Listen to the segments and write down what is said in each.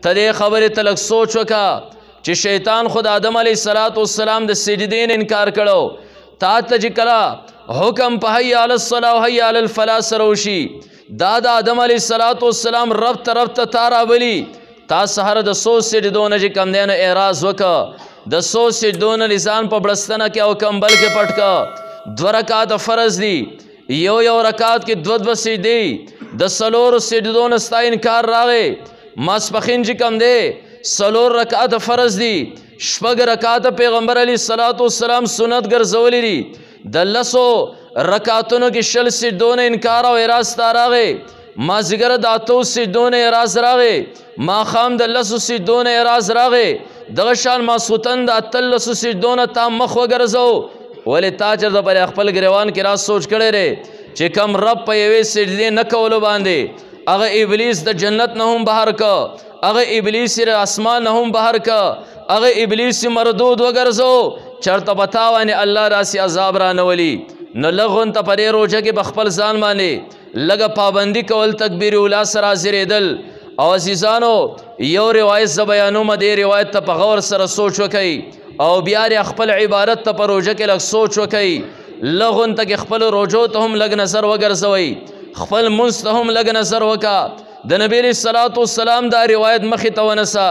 ته دې خبرې ته لږ سوچ وکړه چې شیطان خود آدم علیه السلام د سجدې نه انکار کړو تا ته چې کله حکم په حی علی الصلاة و حی علی الفلاح سره وشي دا د آدم علیه السلام رب ته تا راولي تا سهار د 100 سجدو نه چې کم دی نو اعراض وکړه د 100 سجدو نه لسان په بړستنه کې او کمبل کې پټ کړه 2 رکعات فرض دي یو رکعت کې 2 سجدې د 4 سجدو نه ستا انکار راغی ماسپښین چې کم دی 4 رکعات فرض دي 6 رکعات پیغمبر علیه السلام سنت ګرځولي دي د 10 رکعاتونو کې 20 سجدو نه انکار او اعراض ستا راغی مازدیګر د 8 سجدو نه اعراض راغی ماښام د 10 سجدو نه اعراض راغی دغه شان ماسخوتن د 18 سجدو نه تا مخ وګرځو ولې تا چېرته پر خپل ګریوان کې راز سوچ کړی دی چې کم رب په یوې سجدې نه کولو باندې هغه ابلیس د جنت نه هم بهر که هغه ابلیس د اسمان نه هم بهر که هغه ابلیس مردود وګرځو چېرته په تا باندې الله راسي عذاب رانولي نو لږ غونته په دې روژه کې به خپل ځان باندې لږه پابندي کول تکبیر اولا سره حاضرېدل او عزیزانو یو روایت زه بیانومه دې روایت ته په غور سره سوچ وکئ او بیا خپل عبادت ته په روژه کې لږ سوچ وکئ لږ غونته کې خپل روژو ته هم لږ نظر وګرځوئ خپل منځ ته هم لږ نظر وکړه د نبی علیه السلام دا روایت مخې ته ونسه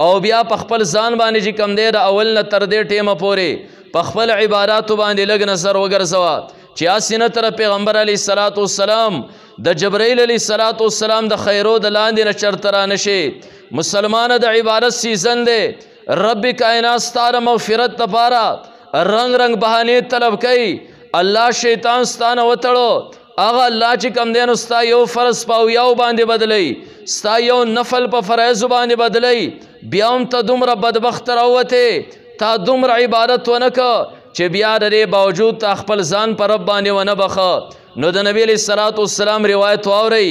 او بیا په خپل ځان باندې چې کم دی د اول نه تر دې ټیمه پورې په خپل عباداتو باندې لږ نظر وګرځوه چې اسینه تر پیغمبر علیه السلام د جبرائیل علیه السلام د خیرو د لاندې نه چرته را نشي مسلمانه د عبادت سیزن دی رب کائنات ستاره مغفرت دپاره رنگ رنگ بهانې طلب کوي الله شیطان ستانه وتړو هغه الله چې کم دی نو ستا یو فرض په اویاو باندې بدلی ستا یو نفل په فرایضو باندې بدلی بیا هم ته دومره بدبخت راووتې تا دومره عبادت ونه که چې بیا د دې باوجود تا خپل ځان په رب باندې ونه بخه نو د نبی علیه السلام روایت واورئ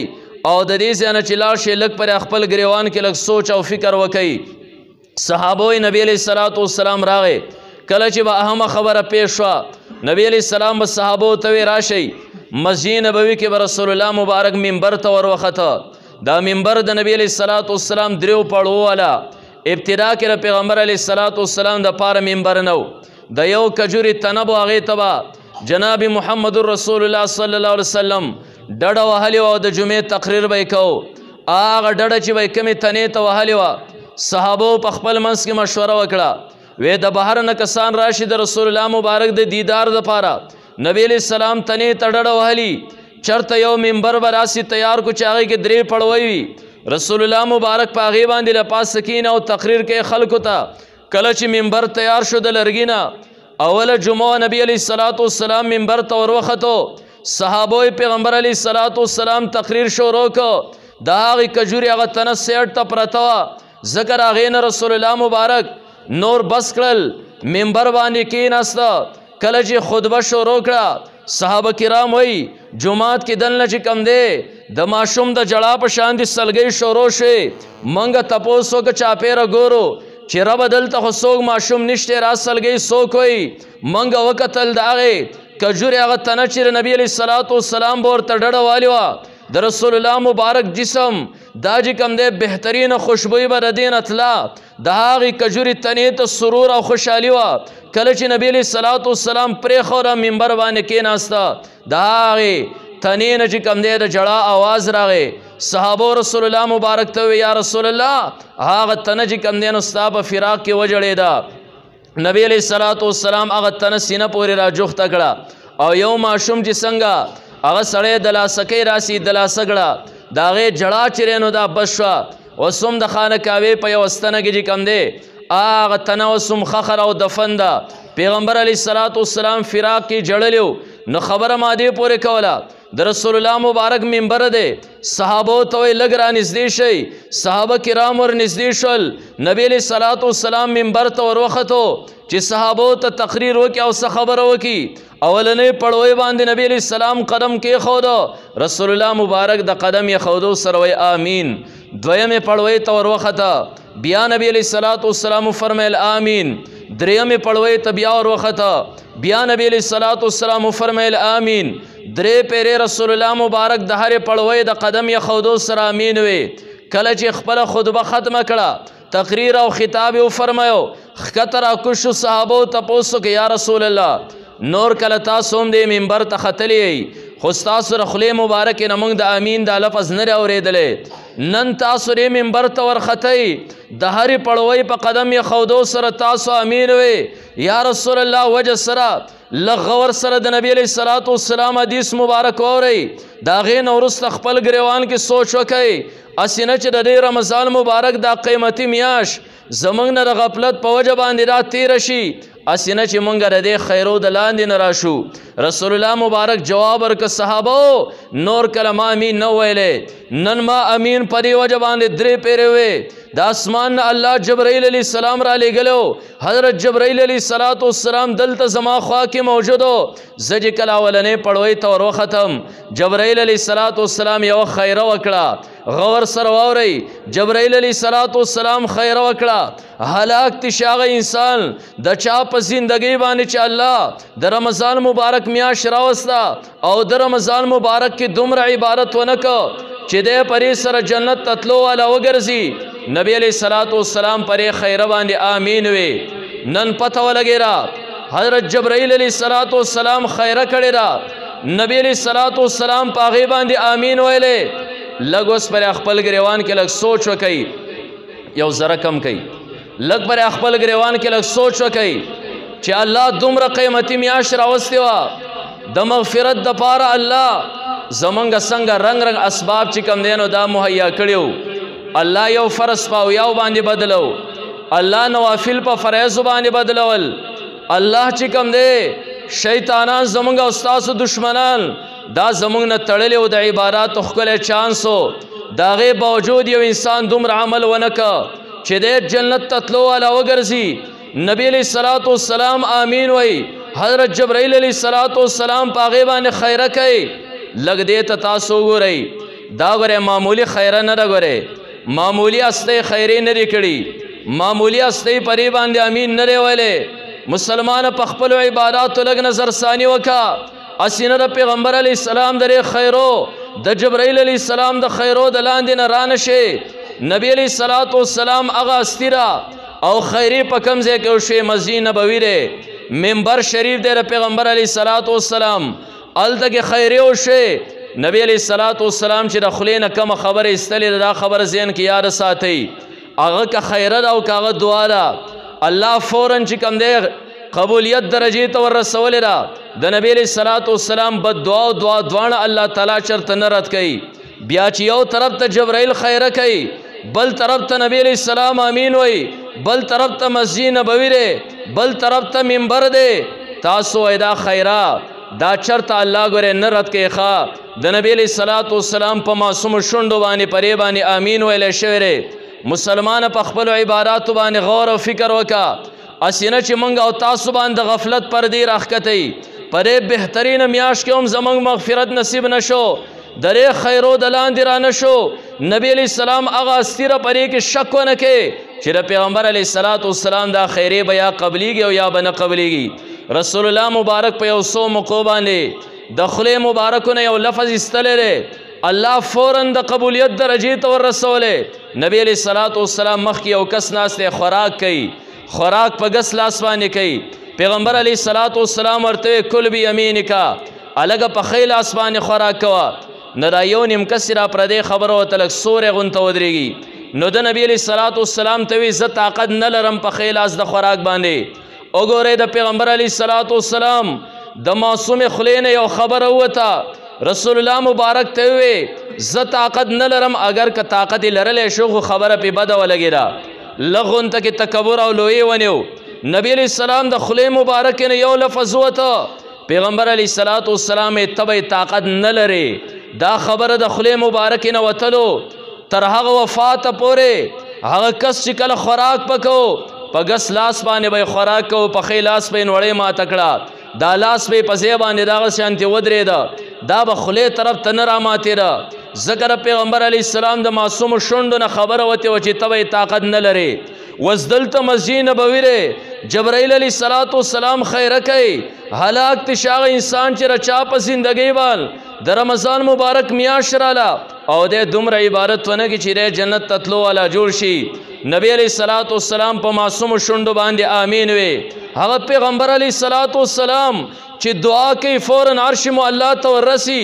او د دې ځای نه چې لاړ شئ لږ پر خپل ګریوان کې لږ سوچ او فکر وکئ صحابوی نبی علیه السلام راغی کله چې به اهمه خبره پیښ شوه نبی علیه السلام به صحابو ته وی راشئ مسجد نبوي کې به رسول الله مبارک منبر ته وروخته دا منبر د نبی علیه السلام 3 پړو والا ابتدا کې د پیغمبر علیه السلام د پاره منبر نو د یو کجوري تنبو هغې ته به جناب محمد رسول الله صلی الله علیه وسلم ډډه وهلې وه او د جمعې تقریر به یې کوو هغه ډډه چې به یې کومې تنې ته وهلې وه صحابو په خپل منځ کې مشوره وکړه وی د بهر نه کسان راشي د رسول الله مبارک د دیدار دپاره نبی علیه السلام تنې ته ډډه وهلي چرته یو منبر به راسي تیار کو چې هغې کې 3 پړوی وي رسول الله مبارک په هغې باندې له پاس کینه او تقریر کوي خلکو ته کله چې منبر تیار شو د لرګي نه اوله جمعه نبی علیه السلام منبر ته وروختو صحابوی پیغمبر علیه السلام تقریر شروع کړ د هغې کجوري هغه تنه سیټ ته پرته وه ذکر هغې نه رسول الله مبارک نور بس کړل منبر باندې کېناسته کله چې خطبه شروع کړه صحابه کرام وایي جماعت کې دلنه چې کم دی د ماشوم د جړا په شان د سلګۍ شروع شوې موږ تپوس وکړه چاپېره ګورو چې ربه دلته خو څوک ماشوم نشته را سلګۍ څوک وایي موږ وکتل د هغې کجورې هغه تنه چې نبی علیه السلام به ورته ډډه والې وه د رسول الله مبارک جسم دا چې کوم دی بهترینه خوشبویي به د دې نه تله د هغې کجورې تنې ته سرور او خوشحالي وه کله چې نبی علیه السلام پرېښوده منبر باندې کېناسته د هغې تنې نه چې کوم دی د جړا آواز راغی صحابو رسول الله مبارک ته یا رسول الله هغه تنه چې کوم دی نو ستا په فراق کې وجړېده نبی علیه السلام هغه تنه سینه پورې را جوخته کړه او یو ماشوم چې څنګه هغه سړی د لاسکۍ راسي د لاسه کړه د هغې جړا چې نو دا بس شوه اوس هم د خانه کعبې په یو ستنه کې چې کوم دی هغه تنه اوس هم خخر او دفن ده پیغمبر علیه السلام فراق کې جړلی نو خبره مادې پورې کوله د رسول الله مبارک منبر دی صحابو ته وایي لږ رانږدې شئ صحابه کرام ورنږدې شول نبی علیه السلام منبر ته وروختو چې صحابو ته تقریر وکړي او څه خبره وکړي اولنۍ پړوی باندې نبی علیه السلام قدم کېښوده رسول الله مبارک د قدم یې ښودو سره وایي آمین دویمې پړوی ته وروخته بیا نبی علیه السلام فرمیل آمین درېیمې پړوی ته بیا وروخته بیا نبی علیه السلام فرمیل آمین درې پیرې رسول الله مبارک د هرې پړوی د قدم یې ښودو سره آمین وی کله چې خپله خطبه ختمه کړه تقریر او خطاب یې وفرمایو ښکته راکوز شو صحابو تپوس وکړ یا رسول الله نور کله تاسو هم دې منبر ته ختلی خو ستاسو د خولې مبارکې نه موږ د امین دا لفظ نه دی اورېدلی نن تاسو دې منبر ته ورختئ د هرې پړوۍ په قدم یې ښودو سره تاسو امین وې یا رسول الله وجه سره لږ غور سره د نبی علیه الصلاة والسلام حدیث مبارک واورئ د هغې نه وروسته خپل ګریوان کې سوچ وکئ هسې نه چې د دې رمضان مبارک دا قیمتي میاشت زموږ نه د غفلت په وجه باندې را تېره شي هسې نه چې موږ د دې خیرو د لاندې نه راشو رسول الله مبارک جواب ورکړه صحابو نور کله ما امین نه ویلی نن ما امین په دې وجه باندې 3 پیرې وې د اسمان نه الله جبرائیل علیه السلام را لېږلی حضرت جبرائیل علیه السلام دلته زما خوا کې موجود و زه چې کله اولنۍ پړوۍ ته ور وختم جبرائیل علیه السلام یوه خیره وکړه غور سره واورئ جبرائیل علیه السلام خیره وکړه هلاک تي شي هغه انسان د چا په زندګۍ باندې چې الله د رمضان مبارک میاشت راوسته او د رمضان مبارک کې دومره عبادت ونه کړه چې دی پرې سره جنت ته تلو والا وګرځي نبی علیه السلام پرې خیره باندې آمین وې نن پته ولګېده حضرت جبرائیل علیه السلام خیره کړې ده نبی علیه السلام په هغې باندې آمین ویلې لږ اوس پر خپل ګریوان کې لږ سوچ وکئ یو ذره کم کوي لږ پر خپل ګریوان کې لږ سوچ وکئ چې الله دومره قیمتي میاشت راوستې وه د مغفرت دپاره الله زمونږ څنګه رنګ رنګ اسباب چې کوم دی نو دا مهیا کړي الله یو فرض په اویاو باندې بدلو الله نوافل په فرایضو باندې بدلول الله چې کوم دی شیطانان زمونږ او ستاسو دشمنان دا زمونږ نه تړلی و د عباداتو ښکلی چانس و د هغې باوجود یو انسان دومره عمل ونه که چې دی جنت ته تلو والا وګرځي نبی علیه السلام آمین وی حضرت جبرائیل علیه السلام په هغې باندې خیره کوي لږ دې ته تاسو وګورئ دا ګورئ معمولي خیره نه ده ګورئ معمولی هستۍ خیرې نه دي کړي معمولی هستۍ پرې باندې امین نه دی ویلی مسلمان په خپلو عباداتو لږ نظر ثاني وکړه هسې نه د پیغمبر علیه السلام د دې خیرو د جبرائیل علیه السلام د خیرو د لاندې نه رانشي نبی علیه السلام هغه هستي ده او خیرې په کوم ځای کې وشوې مسجد نبوي دی منبر شریف دی د پیغمبر علیه السلام هلته کې خیرې وشوې نبی علیه السلام چې د خولې نه کومه خبره ایستلې ده دا خبره ذهن کې یاد ساتئ هغه که خیره ده او که هغه دعا ده الله فوراً چې کوم دی قبولیت درجې ته ور رسولې ده د نبی علیه السلام بد دعا او دعا دواړه الله تعالی چرته نه رد کوي بیا چې یو طرف ته جبرائیل خیره کوي بل طرف ته نبی علیه السلام امین وی بل طرف ته مسجد نبوي دی بل طرف ته منبر دی تاسو وایئ دا خیره دا چرته الله ګورې نه رد کوي ښه د نبی علیه السلام په معصومو شونډو باندې پرې باندې امین ویلی شوی دی مسلمانه په خپلو عباداتو باندې غور او فکر وکړه هسې نه چې موږ او تاسو باندې د غفلت پردې راښکتئ په دې بهترینه میاشت کې هم زموږ مغفرت نصیب نه شو د دې خیرو د لاندې را نه شو نبی علیه السلام هغه هستي را پرې کې شک ونه کې چې د پیغمبر علیه السلام دا خیرې به یا قبلیږي او یا به نه قبلیږي رسول الله مبارک په یو څو موقعو باندې د خولې مبارکو نه یو لفظ ایستلی دی الله فوراً د قبولیت درجې ته ور رسولی نبی علیه السلام مخکې یو کس ناست دی خوراک کوي خوراک په ګس لاس باندې کوي پیغمبر علیه السلام ورته وی کل بیمینکا هلکه په ښی لاس باندې خوراک کوه نو دا یو نیم کس را پردې خبره ورته لږ سوری غونته ودرېږي نو د نبی علیه السلام ته وی زه طاقت نه لرم په ښی لاس د خوراک باندې وګورئ د پیغمبر علیه السلام د معصوم خولې نه یو خبره ووته رسول الله مبارک ته وی زه طاقت نه لرم اگر که طاقت یې لرلی شو خو خبره پې بده ولګېده لږ غونته کې تکبر او لویې ونیو نبی علیه السلام د خولې مبارکې نه یو لفظ ووته پیغمبر علیه السلام یې ته به طاقت نه لرې دا خبره د خولې مبارکې نه وتلو تر هغه وفاته پورې هغه کس چې کله خوراک پکو په ګس لاس باندې به خوراک کو په ښی لاس به یې نوړۍ ماته کړه دا لاس به یې په ځای باندې دغه شانتې ودرېده دا به خولې طرف ته نه راماتېده ځکه د پیغمبر علیه السلام د معصومو شونډو نه خبره وتې وه چې ته به یې طاقت نه لرې وزدلته مسجد نبوي دی جبرائیل علیه الصلاۃ والسلام خیره کوي هلاک تی شاغ انسان چې رچا په زندګۍ بال د رمضان مبارک میاشت راله او د دومره عبادت ونه کې چې جنت تتلو والا جوړ شي نبی علیه الصلاۃ والسلام په معصوم شونډو باندې آمین وي هغه پیغمبر علیه الصلاۃ والسلام چې دعا کوي فوراً عرش معلا ته ورسي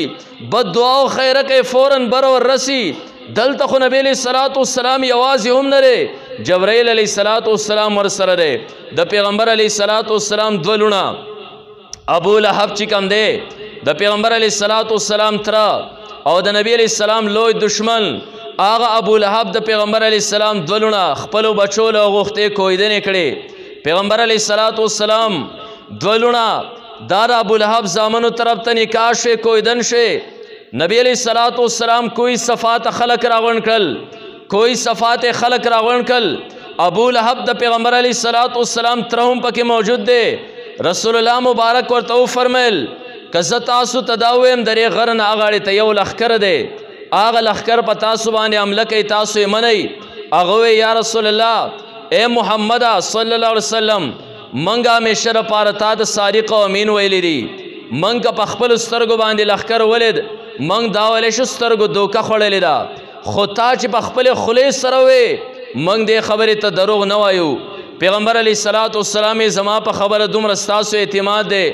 بد دعا او خیره کوي فوراً بر ورسي دلته خو نبی علیه الصلاۃ والسلام یوازې هم نه دی جبرائیل علیه الصلاۃ والسلام ورسره دی د پیغمبر علیه الصلاۃ والسلام دوه لوڼه ابو لهب چې کوم دی د پیغمبر علیه الصلاۃ والسلام تره او د نبی علیه السلام لوی دشمن هغه ابو لهب د پیغمبر علیه السلام دوه لوڼه خپلو بچو له غوښتې کویدنې کړې پیغمبر علیه الصلاۃ والسلام دوه لوڼه دا د ابو لهب زامنو طرف ته نکاح شوې کویدن شوې نبی علیہ الصلوۃ والسلام کوئی صفات خلق راغون کړل کوئی صفات خلق راغون کړل ابو لهب د پیغمبر علیہ الصلوۃ والسلام ترهم پکې موجود دی رسول الله مبارک ورته فرمایل کزه تاسو تداویم درې غرن اغاړي ته یو لخر دی اغه لخر په تاسو باندې حمله کوي تاسو یې منئ هغه یا رسول الله اے محمد صلی الله علیه وسلم منګه مشر پاره تا د صادق او امین ویلی دی منګه په خپل سترګو باندې لخر ولید منګ دا ولې شو سترګو دوکه خوړلې ده خو تا چې په خپل خولې سره وې منګ دې خبرې ته دروغ نه وایو پیغمبر علیه الصلاۃ والسلام زما په خبره دومره ستاسو اعتماد دی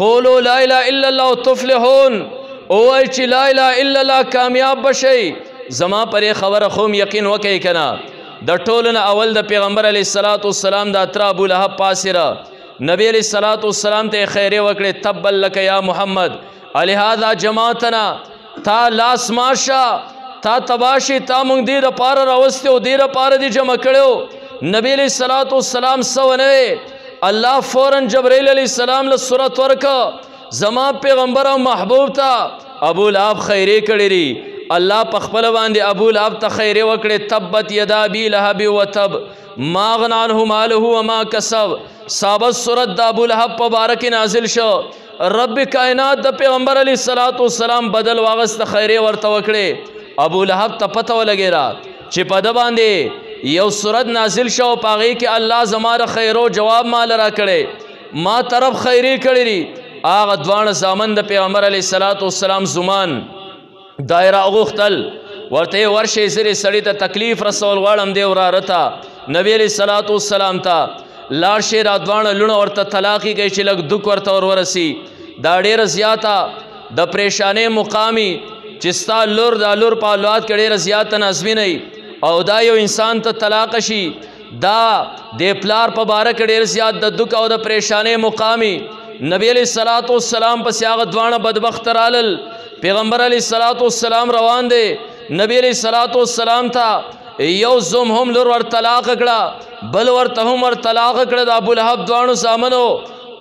قولوا لا اله الا الله تفلحون او چې لا اله الا الله کامیاب بشئ زما پرې خبره خوم یقین وکئ کنه د ټولو نه اول د پیغمبر علیه الصلاۃ والسلام د اتره ابو لهب پاسره نبی علیه الصلاۃ والسلام ته خیرې وکړې تبا لک یا محمد لهذا جماعتنا تا لاس ماشا تا تباشی تا مونږ دې د پاره راوستو دې د پاره دې جمع کړو نبی علیہ الصلوۃ والسلام سونه الله فوراً جبرائیل علیہ السلام له سورۃ ورکا زما پیغمبر او محبوب تا ابو لهب خیرې کړې ری الله په خپل باندې ابو لهب ته خیرې وکړې تبت یدا ابي لهب وتب ما غنى عنه ماله وما كسب ثابت سورۃ د ابو لهب مبارک نازل شو رب کائنات د پیغمبر علیه الصلاۃ والسلام بدل واغست خیرې ورته وکړې ابو لهب ته پته ولګیرا چې په د باندې یو سورت نازل شو پاغې کې الله زماره خیرو جواب مال را کړي ما طرف خیرې کړي ری هغه دوانه زامن د پیغمبر علیه الصلاۃ والسلام زمان دایره غختل ورته ورشه سری سړی ته تکلیف رسول غواړم دی ورارتا نبی علیه الصلاۃ والسلام ته لار شي را دوانه لونه ورته طلاقي کوي چې لګ دک ورته ورسي دا ډیره زیاته د پریشانې مقامی چې ستا لور دا لور په اولاد کې ډیره زیاته نازوي نه او دا یو انسان ته طلاق شي دا د پلار په باره کې ډیر زیات د دک او د پریشانې مقامی نبی علیہ الصلوۃ والسلام پس هغه دوانه بدبخت رالل پیغمبر علیہ الصلوۃ والسلام روان دی نبی علیہ الصلوۃ والسلام ته یو زوم هم لور ور طلاق کړه بل ورته هم ور طلاق کړه د ابو لهب دوانو زامنو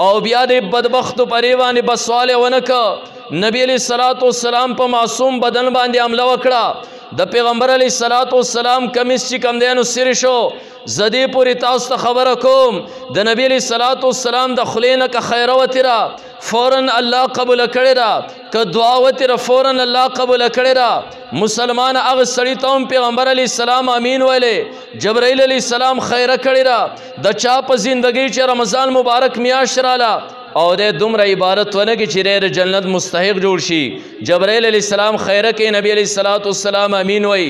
او بیا د بدبخت پریوانه بسواله ونکه نبی علیہ الصلوۃ والسلام په معصوم بدن باندې حمله وکړه د پیغمبر علیہ الصلوۃ والسلام کمیس چې کم دینو سر شو زدی پوری تاسو ته خبره کوم د نبی علیہ الصلوۃ والسلام د خلینه که خیره وتره فوراً الله قبول کړی را که دعا وتره فوراً الله قبول کړی را مسلمان هغه سړی ته پیغمبر علیہ السلام امین ویلې جبرائیل علیہ السلام خیره کړی را د چا په زندگی چې رمضان مبارک میاشت رااله او د دومره عبادت ونه کې چې جنت مستحق جوړ شي جبرائیل علیہ السلام خیره کې نبی علیہ الصلوۃ والسلام امین وی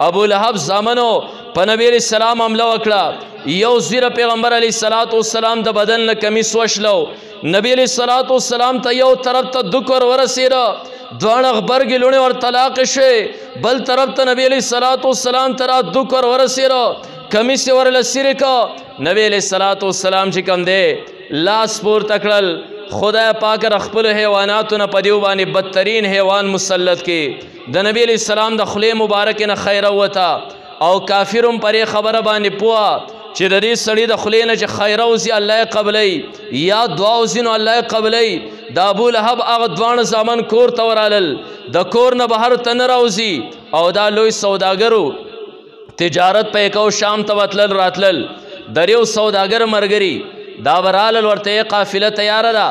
ابو لهب زامنو په نبی علیہ السلام حمله وکړه یو زیره پیغمبر علیہ الصلوۃ والسلام د بدن نه کمیس وشلو نبی علیہ الصلوۃ والسلام ته یو طرف ته دکر ورسیره دوانه غبرګ لونه ور طلاق شي بل طرف ته نبی علیہ الصلوۃ والسلام ترا دکر ورسیره کمیس ورل سیرکا نبی علیہ الصلوۃ والسلام چې کوم دی لاس پور تکړل خدای پاک خپل حیواناتونه په دیو باندې بدترین حیوان مسلط کې د نبی علیہ السلام د خلی مبارک نه خیره وتا او کافرم پرې خبره باندې پوا چې د دې سړي د خلی نه چې خیره وزي الله قبلای یا دعا وزي نو الله قبلای د ابو لهب هغه دوانه زامن کور ته ورالل د کور نه بهر تن راوزي او دا لوی سوداګرو تجارت په کو شام ته وتلل راتلل دریو سوداګر مرګري دا برالل ورته قافله تیار ده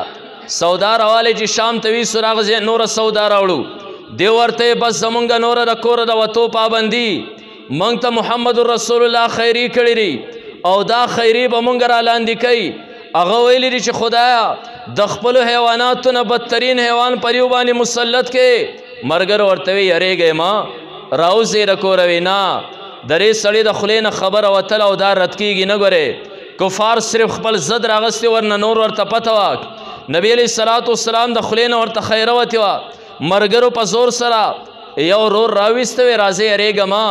سودا راواله چې شام ته وی سراغ زه نور سودا راوړو دی ورته بس زمونږ نور د کور د وتو پابندي مونږ ته محمد رسول الله خیری کړی او دا خیری به مونږ را لاندې کوي هغه ویلی دي چې خدایا د خپلو حیواناتو نه بدترین حیوان پر یو باندې مسلط کې مرګر ورته وی یریږئ ما راوځئ د کوره وی نه درې سړي د خولې نه خبره وتله او دا رد کېږي نه ګورې کفار صرف خپل ضد راغستې ورنه نور ورته پته وه نبی علیه الصلاة والسلام د خولې نه ورته خیره وتې وه مرګرو په زور سره یو رور راویسته وی راځئ یریږه ما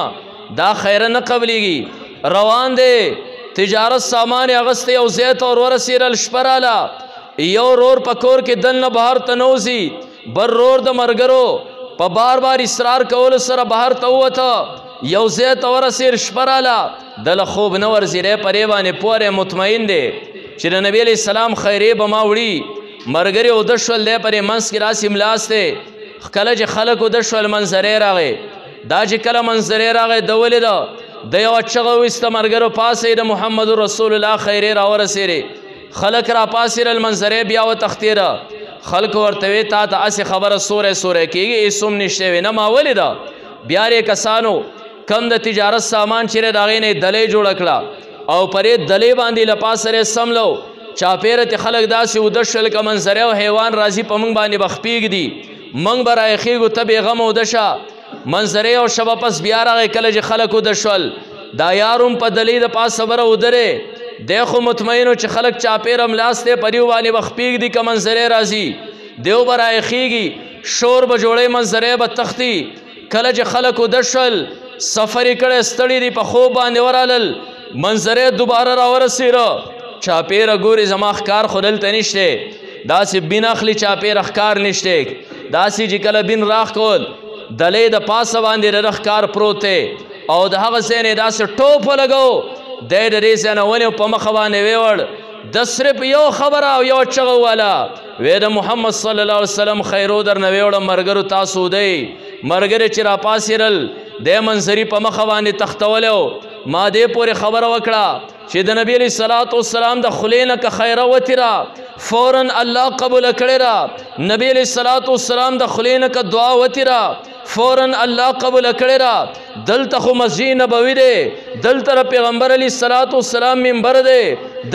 دا خیره نه قبلیږي روان دی تجارت سامان اغسطی او زیت اور ورسیرل شپه راله یو رور په کور کې دننه بهر ته نوځي بر رور د مرګرو په بار بار اصرار کولو سره بهر ته ووته یو زیت ورسیر شپه راله دله خوب نه ورځي دی پرې باندې پورې مطمئن دی چې د نبي علیه السلام خیرې به ما وړي مرګرې اوده شول دی پرې منځ کې راسې ملاس دی کله چې خلک اوده شول منظرې راغی دا چې کله منظرې راغی ده ولیده د یوه چغه ویسته مرګرو پاسې د محمد رسول الله خیرې راورسېرې خلک را پاسېرل منظرې بیا وتښتېده خلکو ورته وی تا ته هسې خبره سوری سوری کېږي هېڅ هم نشتی وی نه ما ولیده بیا یې کسانو کم د تجارت سامان چې دی د هغې نه یې دلۍ جوړه کړه او پرې دلۍ باندې له پاسه یې سملو چاپېره تې خلک داسې اوده شول که منظرې او حیوان راځي په موږ باندې به خپېږدي موږ به رایخېږو ته بېغمه اوده شه منظرې او شبه پس بیا راغی کله چې خلک اوده شول دا یار هم په دلۍ د پاسه بره ودرې دی خو مطمئنو چې خلک چاپېره ملاس دی پر یو باندې به خپېږدي که منظرې راځي دیو به رایخېږي شور به جوړی منظرې به تښتي کله چې خلک اوده شول سفر یې کړی ستړي دي په خوب باندې ورالل منظرې دوباره راورسېره چاپېره ګوري زما ښکار خو دلته نشتی داسې بین اخلي چاپېره ښکار نشتی داسې چې کله بین راخ کول دلۍ د پاسه باندې د ښکار پروت دی او د هغه ځای نه یې داسې ټوپ ولګو دی د دې ځای نه ونیو په مخه باندې ویوړ د صرف یو خبره او یو چغه وواله وی د محمد صلی الله علیه وسلم خیرو درنه ویوړه مرګرو تاسو دی مرګرې چې راپاسېرل دی منظري په مخه باندې تختولی ما دې پورې خبره وکړه چې د نبی علیه الصلاة والسلام د خولې نه که خیره وتې را فورا الله قبوله کړې را نبی علیه الصلاة والسلام د خولې نه که دعا وتې را فورا الله قبوله کړې را دلته خو مسجد نبوي دی دلته د پیغمبر علیه الصلاة والسلام منبر دی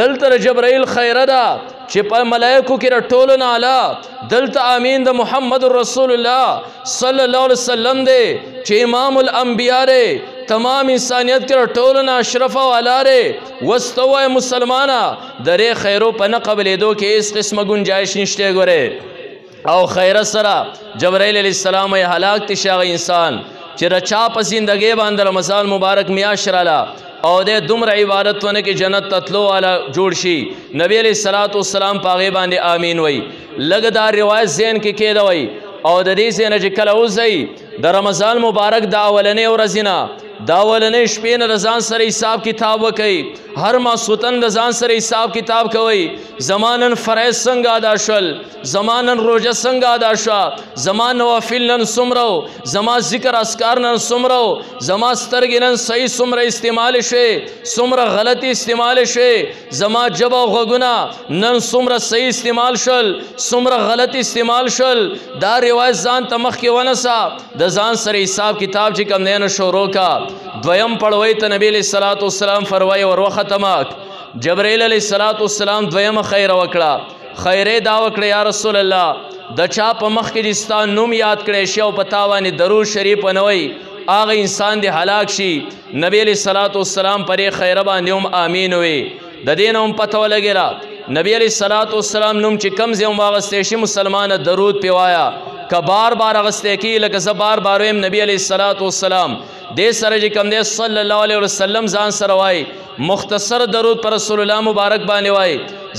دلته د جبرائیل خیره ده چې په ملایکو کې د ټولو نه اعلی دلته امین د محمد رسول الله صلی الله علیه وسلم دی چې امام الانبیاء دی تمام انسانیت کې د ټولو نه اشرف او اعلی دی وس ته ووایه مسلمانه د دې خیرو په نه قبلېدو کې هېڅ قسمه ګنجایش نشتی ګورې او خیره سره جبرائیل علیه السلام یې هلاک تی شي هغه انسان چې د چا په زندګۍ باندې رمضان مبارک میاشت راله او د دومره عبادت ونه کې جنت ته تلو والا جوړ شي نبی علیه الصلاة والسلام په هغې باندې آمین وی لږ دا روایت ذهن کې کېدوئ او د دې ځای نه چې کله وځئ د رمضان مبارک د اولنۍ ورځې نه د اولنۍ شپې نه د ځان سره حساب کتاب وکئ هر ماسخوتن د ځان سره حساب کتاب کوئ زما نن فرایض څنګه ادا شول زما نن روژه څنګه ادا شوه زما نوافل نن څومره زما ذکر اذکار نن څومره زما سترګې نن صحیح څومره استعمال شوې څومره غلطي استعمال شوې زما ژبه او غوږونه نن څومره صحیح استعمال شول څومره غلط استعمال شول دا روایت ځان ته مخکې ونیسه د ځان سره حساب کتاب چې کوم دی نو شروع کا دویم پړوی ته نبی علیه الصلاة والسلام فرمایي ور وختمه جبرائیل علیه الصلاة والسلام دویمه خیره وکړه خیرې دا وکړه یا رسول الله د چا په مخ کې دې ستا نوم یاد کړی شي او په تا باندې درود شریف ونوئ هغه انسان دې هلاک شي نبی علیه الصلاة والسلام پرې خیره باندې هم آمین وی د دې نه هم پته ولګېده نبی علیه الصلاة والسلام نوم چې کوم ځای هم واغستی شي مسلمانه درود پې وایه که بار بار اغستی کېږي لکه زه بار بار ویم نبی علیه الصلاة والسلام دې سره چې کوم دی صلی الله علیه وسلم ځان سره وایي مختصر درود پر رسول الله مبارک باندې وایي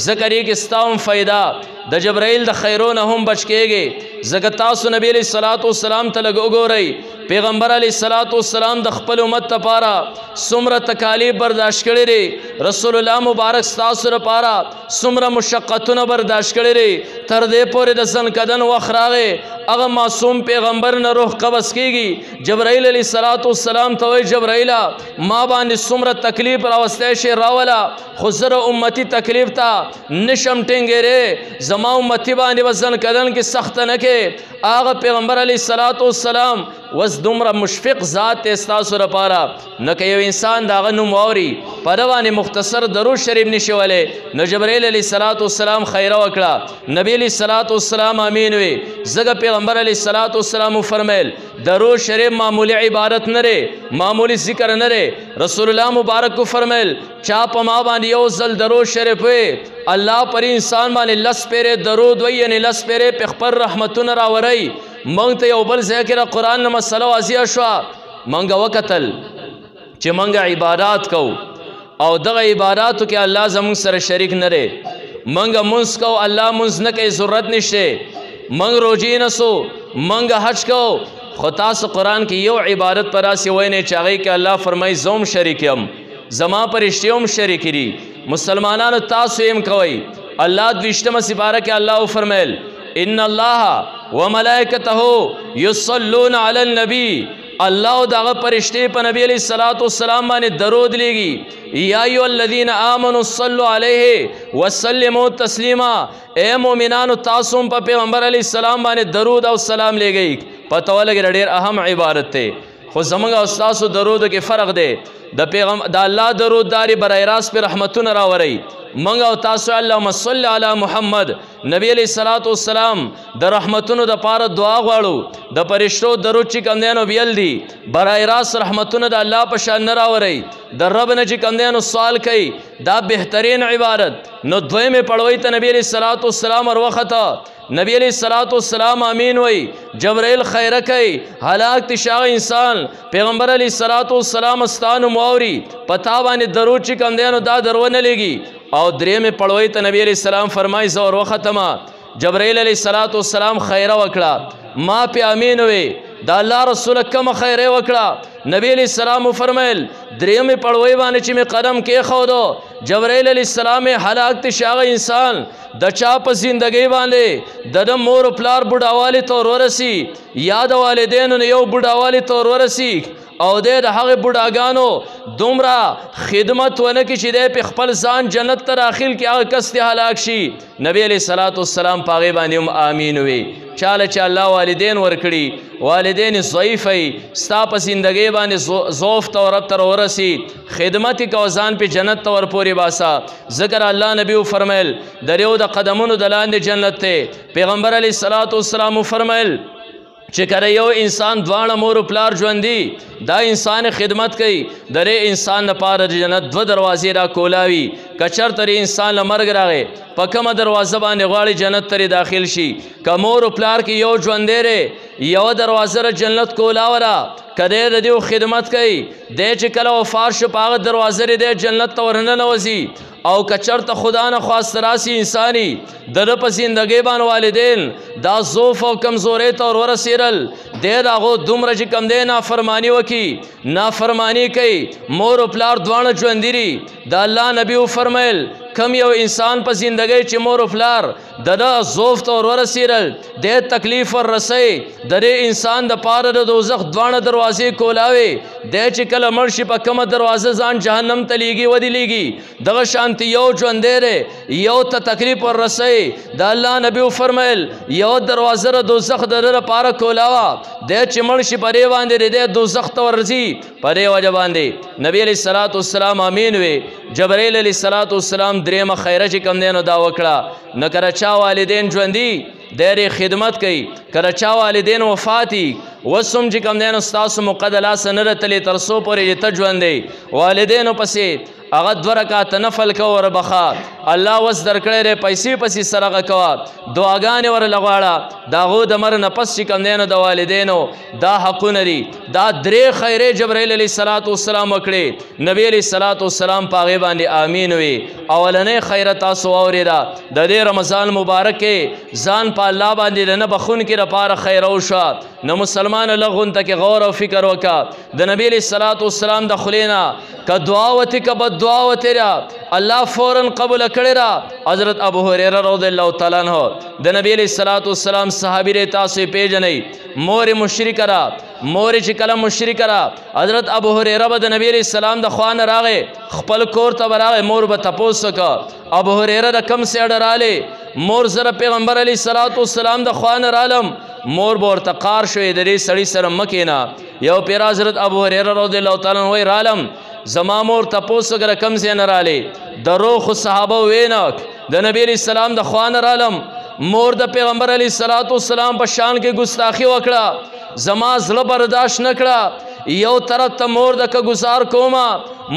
ځکه دې کې ستا هم فایده د جبرائیل د خیرو نه هم بچ کېږي ځکه تاسو نبی علیه الصلاة والسلام ته لږ وګورئ پیغمبر علیه الصلاة والسلام د خپل امت لپاره څومره تکالیف برداشت کړي دي رسول الله مبارک ستاسو لپاره څومره مشقتونه برداشت کړي دي تر دې پورې د ځنکدن وخت راغی هغه معصوم پیغمبر نه روح قبض کېږي جبرائیل علیه الصلاة والسلام ته وایي جبرائیله ما باندې څومره تکلیف راوستی شي راوله خو زه د امتي تکلیف ته نشم ټینګېری زما امتي باندې به ځنکدن کې سخته نه کې هغه پیغمبر علیه الصلاة والسلام وس دومره مشفق ذات دی ستاسو لپاره نو که یو انسان د هغه نوم واوري په ده باندې مختصر درود شریف نشي ولی نو جبرائیل علیه الصلاة والسلام خیره وکړه نبی علیه الصلاة والسلام امین وی ځکه پیغمبر علیه الصلاة والسلام وفرمیل درود شریف معمولی عبادت نه دی معمولی ذکر نه دی رسول الله مبارک وفرمیل چا په ما باندې یو ځل درود شریف وی الله پر انسان باندې لس پیرې درود وی یعنی لس پیرې په خپل رحمتونه راوری موږ ته یو بل ځای کې د قرآن نه مسله واضحه شوه موږ وکتل چې موږ عبادات کوو او دغه عباداتو کې الله زموږ سره شریک نه دی موږ مونځ کوو الله مونځ نه کوي ضرورت نشته موږ روژې نیسو موږ حج کوو خو تاسو قرآن کې یو عبادت پر راسې وینئ چې هغې کې الله فرمایي زه هم شریک یم زما فرشتې هم شریک دي مسلمانانو تاسو هم کوئ الله 20 سپاره کې الله وفرمیل ان الله وملائکته یصلون علی النبی الله او دغه فرشتې په نبی علیہ الصلوۃ والسلام باندې درود لېږي یا ایها الذین آمنوا صلوا علیه وسلموا تسلیما اے مؤمنانو تاسو هم په پیغمبر علیہ السلام باندې درود او سلام لېږئ پته ولګي ډېر اهم عبادت دی خو زموږ او ستاسو درودو کې فرق دی د الله درود داري برای راست په رحمتونه راوړئ موږ او تاسو اللهم صل علی محمد نبی علیہ الصلوۃ والسلام د رحمتونو د پاره دعا غواړو د فرشتو درود چې کوم دی نو بیل دي برای راست رحمتونه د الله په شان نه راوړئ د رب نه چې کوم دی نو سوال کوي دا بهترین عبادت نو دویمه پړوي ته نبی علیہ الصلوۃ والسلام ور وخته نبی علیہ الصلوۃ والسلام امین وی جبرائیل خیره کوي هلاک تشاغ انسان پیغمبر علیہ الصلوۃ والسلام استانو موري پتا باندې درود چې کوم دی نو دا درونه لګي او درېمه پړوي ته نبی علیہ السلام فرمایي زور وختمه جبرائیل علیہ الصلوۃ والسلام خیره وکړه ما په امین وی دا الله رسول کوم خیره وکړه نبی علیہ السلام فرمایل درېمه پړوي باندې چې می قدم کې خودو جبرائیل علیہ السلام هلاک تشاغ انسان د چا په زندګۍ باندې د مور پلار بډاوالی تور ورسی یا د والدینو یو بډاوالی تور ورسی او د هغه بډاګانو دومره خدمت ونه کې چې د په خپل ځان جنت ته داخل کې هغه کس ته هلاک شي نبی علیہ الصلوۃ والسلام پاغه باندې هم امین وی چاله چې الله والدین ورکړي والدین ضعیفي ستا په زندګۍ باندې ضعف ته رب تر ورسی خدمت کو ځان په جنت ته ور پوري باسا ذکر الله نبی فرمایل دریو د قدمونو د لاندې جنت ته پیغمبر علیہ الصلوۃ والسلام فرمایل چې کله یو انسان دواړه مور پلار ژوندي دا انسان خدمت کوي درې انسان لپاره د جنت دو دروازې را کولاوي کچر تر انسان لمرګ راغی په کومه دروازه باندې غواړي جنت ته داخل شي که مور پلار کې یو ژوندی دی یو دروازه جنت کولاوره کده د دیو خدمت کوي د چې کله وفات شو په هغه دروازه دی جنت ته ورننوځي او کچرته خدا نه خواست راسی انسانی د په زندګۍ باندې والدین دا ضعف او کمزوري ته ورسېدل د هغو دومره چې کم دی نافرماني وکړي نافرماني کوي مور او پلار دواړه ژوندي دي د الله نبي وفرمیل کم یو انسان په زندګۍ چې مور او پلار د ضعف ته ورسېدل د تکلیف ورسوي د دې انسان د پاره د دوزخ دواړه دروازې کولاوي د چې کله مړ شي په کومه دروازه ځان جهنم ته لیږي ودې لیږي دغه شانتي یو ژوندی دی یو ته تکلیف ورسوي د الله نبي وفرمیل یو دروازه د دوزخ د ده لپاره کولاوه د چې مړ شي په دې باندې د دوزخ ته ورځي په دې وجه باندې نبی علیہ الصلوۃ والسلام امین وی جبرائیل علیہ الصلوۃ والسلام درېمه خیره چې کوم دی نو دا وکړه نه کله چا والدین ژوندي د خدمت کوي کله چا والدین وفاتي وسم چې کوم دی نو ستاسو مقد لاسه نه رتلی تر څو پورې ته ژوندی والدینو پسې هغه 2 رکعات نفل کو ور بخا الله وس درکړی ری پیسې پسې سرغه کوا دعاګانې ور لغواړه داغو د مر نه پس چې کوم دی نو د والدینو دا حقونه دي دا درې خیره جبرائیل علیہ الصلوۃ والسلام وکړي نبی علیہ الصلوۃ والسلام پاغه باندې امین وی اولنې خیره تاسو اوریدا د دې رمضان مبارک کې ځان په الله باندې نه بخون کې لپاره خیر او شو نو مسلمان لغون ته کې غور او فکر وکا د نبی علیہ الصلوۃ والسلام د خلینا ک دعا وته ک بد دعا وته الله فوراً قبول کړی را. حضرت ابو هریره رضی الله تعالی عنہ د نبی علیہ الصلوۃ والسلام صحابی ری تاسو پیژنئ مور مشرک را مور چې کله مشرک را حضرت ابو هریره به د نبی علیہ السلام د خوان راغې خپل کور ته راغې مور به تپوس وکړه ابو هریره د کم سي ډراله مور زره پیغمبر علیہ الصلوۃ والسلام د خوان رالم مور به ورته قار شوې د دې سړي سره مکینا یو پیر حضرت ابو هریره رضی الله تعالی عنہ وی رالم زما مور تپوس وکړه کم سي نه راله دروخ صحابه وینک د نبی علیہ السلام د خوان رالم مور د پیغمبر علیہ الصلوۃ والسلام په شان کې ګستاخی وکړه زما زړه برداشت نکړه یو طرف ته مور د گزار کوما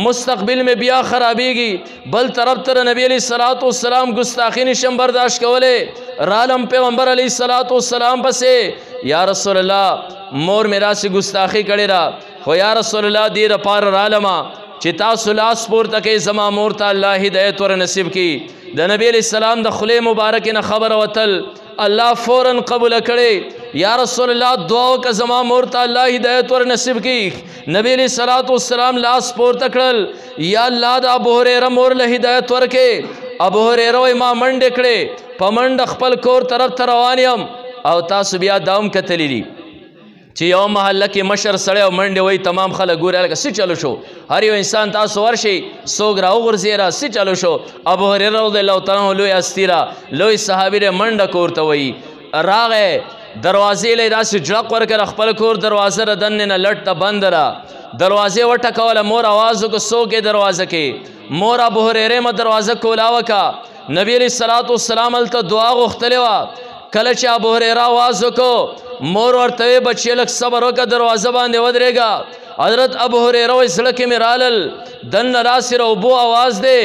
مستقبل میں بیا خرابیږي بل طرف ته نبی علیہ الصلوۃ والسلام ګستاخی نشم برداشت کوله رالم پیغمبر علیہ الصلوۃ والسلام پسې یا رسول الله مور میرا سے گستاخی کړي را خو یا رسول الله دې د پار رالما چې تاسو لاس پورته کې زما مور ته الله هدایت ور نصیب کړي د نبی علیہ السلام د خلی مبارک نه خبر وتل الله فوراً قبول کړي یا رسول الله دعا وکړه زما مور ته الله هدایت ور نصیب کړي نبی علیہ الصلوۃ والسلام لاس پورته کړل یا الله د ابو هریره مور له هدایت ورکړي ابو هریره ما منډه کړي په منډه خپل کور طرف ته روان یم او تاسو بیا داوم کتلی دي چې یو محله کې مشر سړی او منډه وای تمام خلک ګوري لکه څه چلو شو هر یو انسان تاسو ورشي سوګ راو غرزیرا څه چلو شو ابو هریره رضی الله تعالی عنہ لوی استیرا لوی صحابی ر منډه کورته وای راغه دروازې له داسې جړق ورکړ خپل کور دروازه ر دنه نه لټ ته بند را دروازه وټکوله مور आवाज کو سوګه دروازه کې مور ابو هریره ما دروازه کولا وکا نبی علیہ الصلوۃ والسلام ال ته دعا غختلی وا کله چې ابو هریره आवाज وکړو مور ورته بچی لک صبر وکړه دروازه باندې ودرېګا حضرت ابو هریره وې سړک کې مرالل دن راسره او بو आवाज دے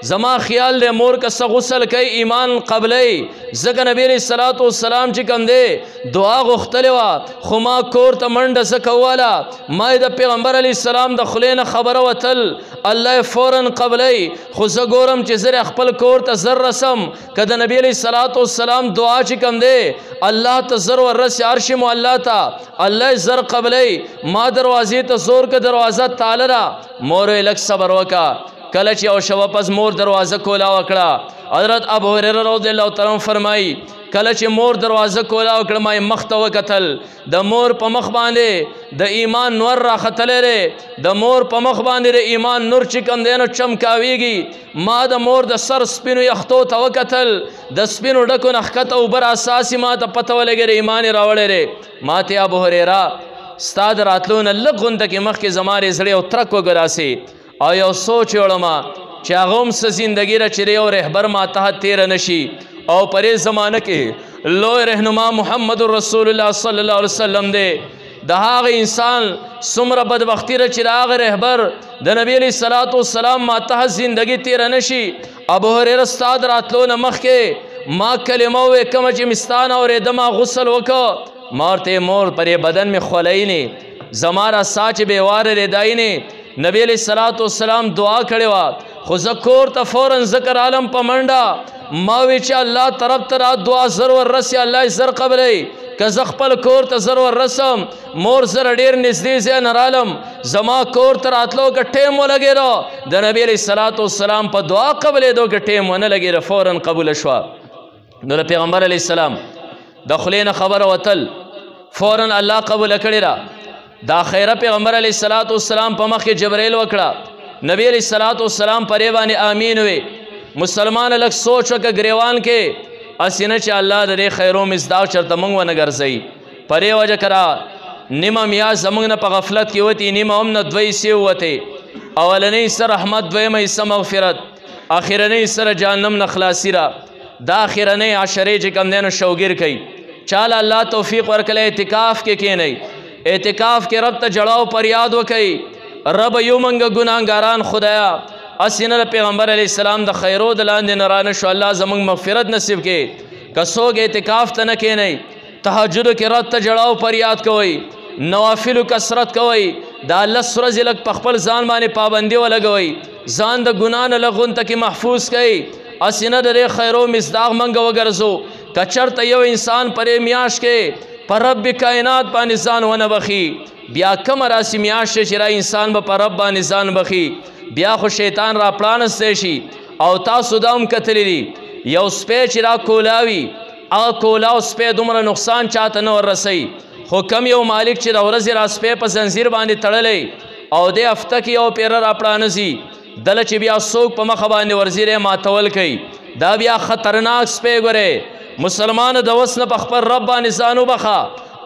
زما خیال دے مور کا غسل کوي ایمان قبلې زګ نبی علیہ الصلوۃ والسلام چې کوم دے دعا غختلی وا خو ما کور ته منډه زکواله ما د پیغمبر علیہ السلام د خلینه خبره وتل الله فوراً قبلې خو زه ګورم چې زر خپل کور ته زر رسم کده نبی علیہ الصلوۃ والسلام دعا چې کوم دے الله ته زر ورس عرش مو الله تا الله زر قبلې ما دروازې ته زور ک دروازه تعالی را مور لک صبر وکا کله چې او شو پس مور دروازه کولا وکړه حضرت ابو هریره رضی الله تعالی عنہ فرمای کله چې مور دروازه کولا وکړه ما مخ ته وکتل د مور په مخ باندې د ایمان نور را ختلې د مور په مخ باندې د ایمان نور چې کم دینو چمکاویږي ما د مور د سر سپینو یختو ته وکتل د سپینو ډکو نخکته او بر اساسي ما ته پته ولګره ایمان راوړې ما ته ابو هریره استاد راتلون لغوند کې مخ کې زماره زړه او ترک وګراسي او یو سوچ وړما چې هغه هم څه زندګي را چیرې او رهبر ما ته تیر نشي او پرې زمانه کې لوی رهنما محمد رسول الله صلی الله علیه وسلم دی د هغه انسان څومره بدبختی را چې هغه رهبر د نبی علیہ الصلوۃ والسلام ما ته زندګي تیر نشي ابو هریره استاد راتلو مخ کې ما کلمه وې کوم چې مستان او دما غسل وکړه مارته مور پرې بدن میں خولینه زمارا ساچ بیوار رداینه نبی علیہ الصلوۃ والسلام دعا کړي وا خو زکور ته فوراً ذکر عالم په منډه ما وی چې الله طرف ته دعا ضرور رسي الله زر قبلې که ز خپل کور ته ضرور رسم مور زر ډیر نږدې ځای نه رالم زما کور ته راتلو که ټیم ولګېره د نبی علیہ الصلوۃ والسلام په دعا قبلېدو که ټیم ونه لګېره فوراً قبول شوه نو د پیغمبر علیہ السلام د خلې نه خبره وتل فوراً الله قبول کړي را دا خیره پیغمبر علیہ الصلوۃ والسلام په مخ کې جبرائیل وکړه نبی علیہ الصلوۃ والسلام پرې باندې آمین وي مسلمان لک سوچ وک گریوان کې اسینه چې الله د خیرو مزداق چرته مونږ ونه ګرځي پرې وجه کرا نیمه میا زمونږ نه په غفلت کې وتی نیمه هم نه دوی سی وته اولنې سر رحمت دویمه سم مغفرت اخرنې سر جهنم نه خلاصي را دا اخرنې عشره چې کم دینو شوګیر کوي چاله الله توفیق ورکړي اعتکاف کې کینې اعتکاف کے رب تا جڑاو پر یاد وکئی رب یو منگا گناہگاران خدایا اسینہ پیغمبر علیہ السلام دا خیرو دلان دے نرانشو اللہ زمانگ مغفرت نصیب کے کسوگ اعتکاف تا نکے نئی تحجد کے رب تا جڑاو پر یاد کوئی نوافل کسرت کوئی دا اللہ سرز لگ پخپل زان بانے پابندی و لگوئی زان دا گناہ لغن تکی محفوظ کئی اسینہ دا خیرو مصداق منگا وگرزو کچر تا یو انسان پرے میاش کے پر رب کائنات باندې ځان ونه بخي بیا کوم راسي میاشت چې را انسان به پر رب باندې ځان بخي بیا خو شیطان را پرانستی شي او تاسو دا هم کتلی دي یو سپی چې را کولاوي هغه کولاو سپی دومره نقصان چاته نه وررسوي خو کم یو مالک چې د ورځې را سپی په زنځیر باندې تړلی او د هفته کې یو پیره را پرانځي دله چې بیا څوک په مخه باندې ورزیری ماتول کوي دا بیا خطرناک سپی ګورې مسلمان د وس نه په خپل رب باندې ځان وبخه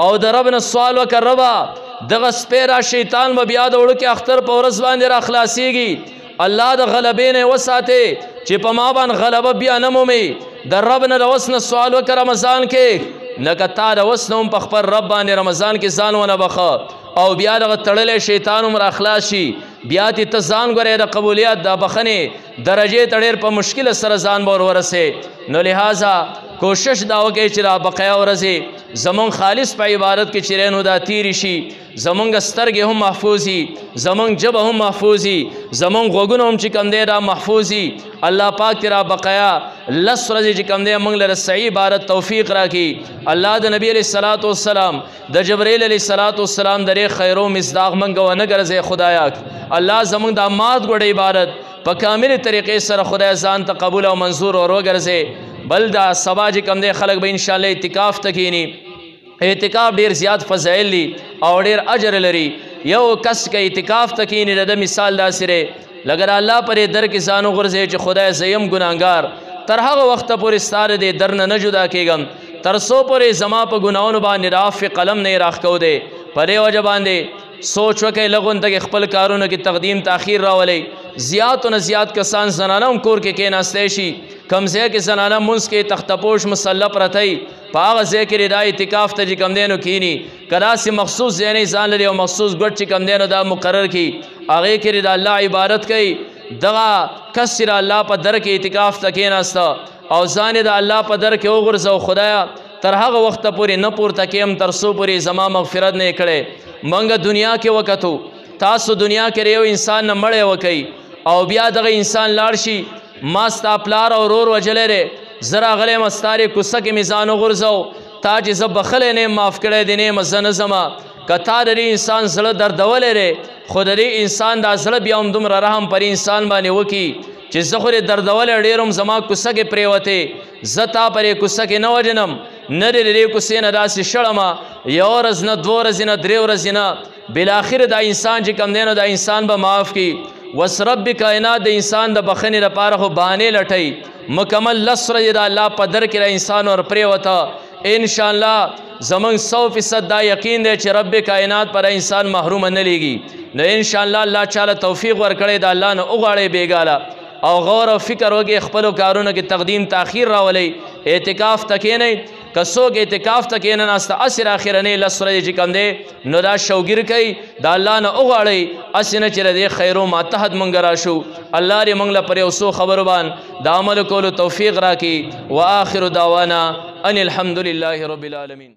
او د رب نه سوال وکړه ربه دغه سپی را شیطان به بیا د وړوکي اختر په ورځ باندې را خلاصیږي الله د غلبې نه وساتې چې په ما باندې غلبه بیا نه مومي د رب نه د وس نه سوال وکړه رمضان کې لکه تا د وس نه هم په خپل رب باندې رمضان کې ځان ونه بخه او بیا دغه تړلی شیطان هم را خلاص شي بیا تی ته ځان ګورې د قبولیت د بخنې درجې ته ډېر په مشکله سره ځان به ورورسې نو لہذا کوشش دا وکړئ چې دا بقیا ورځې زمونږ خالص په عبادت کې چې نو دا تیری شي زمونږ سترګې هم محفوظ وي زمونږ ژبه هم محفوظ وي زمونږ غوږونه هم چې کوم دی دا محفوظ وي الله پاک تیرا بقیا لس ورځې چې کوم دی موږ لره صحیح عبادت توفیق راکړي الله د نبی علیه الصلاۃ والسلام د جبرائیل علیه الصلاۃ والسلام درې خیرو مصداق موږ ونه ګرځې خدایا الله زمونږ د مات ګوډه عبادت په کامل طریقې سره خدای ځان ته قبول او منظور اور وګرځې بل دا سبا چې کوم دی خلک به انشاءالله اعتکاف ته کینی اعتکاف ډیر زیات فضایل دي او ډیر اجر لري یو کس که اعتکاف ته کینی د مثال داسې دی لکه الله پرې در کې ځان وغورځوي چې خدای زه یم ګناهګار تر هغه وخته پورې ستا د دې در نه جدا کېږم تر څو پورې زما په ګناهونو باندې د عفو قلم نه یې راښکو دی په دې وجه باندې سوچ وکړئ لږ ته خپل کارونو کې تقدیم تاخیر راولئ زیات و نه زیات کسان زنانه هم کور کې کېناستی شي کم ځای کې زنانه مونځ کې تختپوش مسله پرتی په هغه ځای کې دا اعتکاف ته چې کم دی نو کینی که داسې مخصوص ځای نه ځان لري او مخصوص ګډ چې کم دی نو دا مقرر کړي هغې کې د الله عبادت کوي دغه کس چې د الله په در کې اعتکاف ته کېناسته او ځان د الله په در کې وغورځو خدایه تر هغه وخته پورې نه پورته کېم تر څو پورې زما مغفرت نه یې کړی منګه دنیا کې وکتو تاسو دنیا کې یو انسان نه مړی وکئ او بیا دغه انسان لاړ شي ما ستا پلار او ورور وجلی دی زه راغلی یم ستارې کوڅه کې مې ځان وغورځو تا چې زه بخلی نه یم معاف کړی دی نه یم زه نه ځمه که تا د دې انسان زړه دردولی دی خو د دې انسان دا زړه بیا هم دومره رحم پر انسان باندې وکړي چې زه خو دې دردولی ډېر هم زما کوڅه کې پرېوتې زه تا پرې کوڅه کې نه وجنم نه دې د دې کوڅې نه داسې شړمه یو ورځ نه دوه ورځې نه درې ورځې نه بالاخره دا انسان چې کوم دی نو دا انسان به معاف کړي وس رب کائنات د انسان د بخښنې لپاره خو بهانې لټوي مکمل لس ورځې د الله په در کې د انسان ور پرېوته انشاءالله زمونږ 100% دا یقین دی چې رب کائنات پر انسان محروم نه لیږي نو انشاءالله الله چاله توفیق ورکړی د الله نه وغواړئ بېګاله او غور او فکر وکړئ خپلو کارونو کې تقدیم تاخیر راولئ اعتکاف ته کښېنئ که څوک اعتکاف ته کښېنناسته هسې اخرنۍ لس ورځې چې کوم دی نو دا شوګیر کوي د الله نه وغواړئ هسې نه چې د دې خیرو ماتحت موږ راشو الله دې موږ له پر یو څو خبرو باندې د عمل کولو توفیق راکړي و آخر دعوانا ان الحمد لله رب العالمین